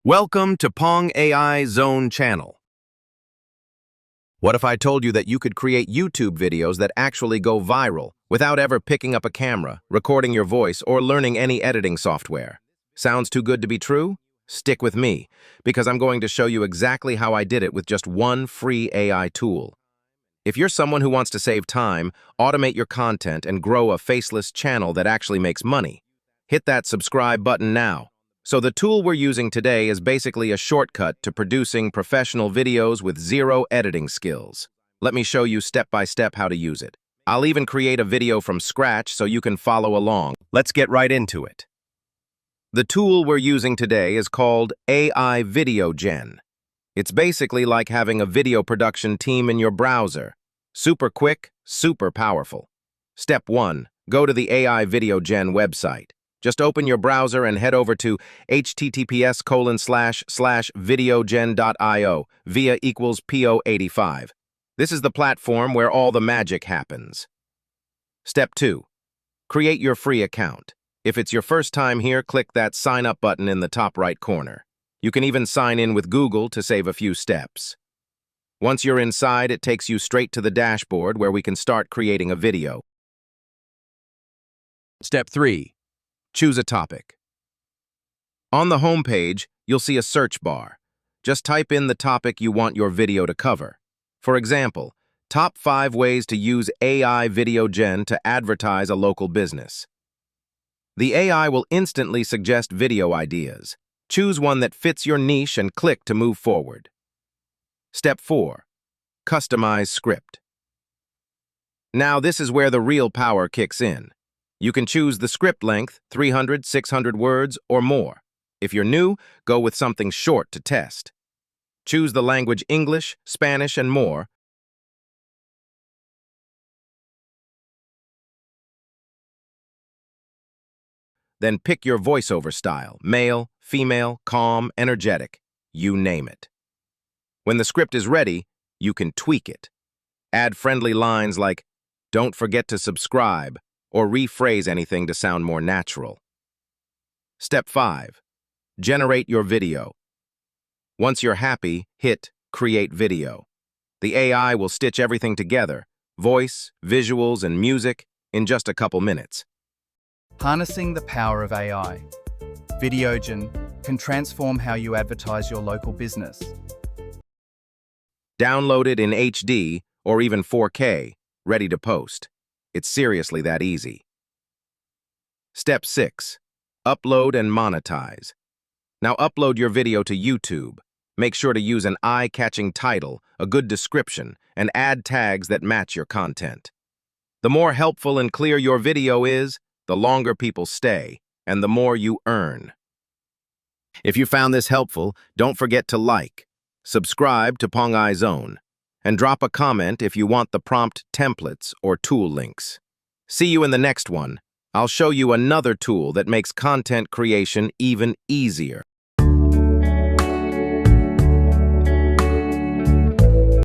Welcome to Pong AI Zone channel. What if I told you that you could create YouTube videos that actually go viral without ever picking up a camera, recording your voice, or learning any editing software? Sounds too good to be true? Stick with me, because I'm going to show you exactly how I did it with just one free AI tool. If you're someone who wants to save time, automate your content, and grow a faceless channel that actually makes money, hit that subscribe button now. So the tool we're using today is basically a shortcut to producing professional videos with zero editing skills. Let me show you step by step how to use it. I'll even create a video from scratch so you can follow along. Let's get right into it. The tool we're using today is called AI VideoGen. It's basically like having a video production team in your browser. Super quick, super powerful. Step 1. Go to the AI VideoGen website. Just open your browser and head over to https://videogen.io, via equals PO85. This is the platform where all the magic happens. Step 2. Create your free account. If it's your first time here, click that sign up button in the top right corner. You can even sign in with Google to save a few steps. Once you're inside, it takes you straight to the dashboard where we can start creating a video. Step 3. Choose a topic. On the home page, you'll see a search bar. Just type in the topic you want your video to cover. For example, top 5 ways to use AI VideoGen to advertise a local business. The AI will instantly suggest video ideas. Choose one that fits your niche and click to move forward. Step 4. Customize script. Now this is where the real power kicks in. You can choose the script length, 300, 600 words, or more. If you're new, go with something short to test. Choose the language English, Spanish, and more. Then pick your voiceover style, male, female, calm, energetic, you name it. When the script is ready, you can tweak it. Add friendly lines like, "Don't forget to subscribe," or rephrase anything to sound more natural. Step 5. Generate your video. Once you're happy, hit Create Video. The AI will stitch everything together, voice, visuals, and music, in just a couple minutes. Harnessing the power of AI, VideoGen can transform how you advertise your local business. Download it in HD or even 4K, ready to post. It's seriously that easy. Step 6. Upload and monetize. Now upload your video to YouTube. Make sure to use an eye-catching title, a good description, and add tags that match your content. The more helpful and clear your video is, the longer people stay, and the more you earn. If you found this helpful, don't forget to like, subscribe to Pong AI Zone, and drop a comment if you want the prompt templates or tool links. See you in the next one. I'll show you another tool that makes content creation even easier.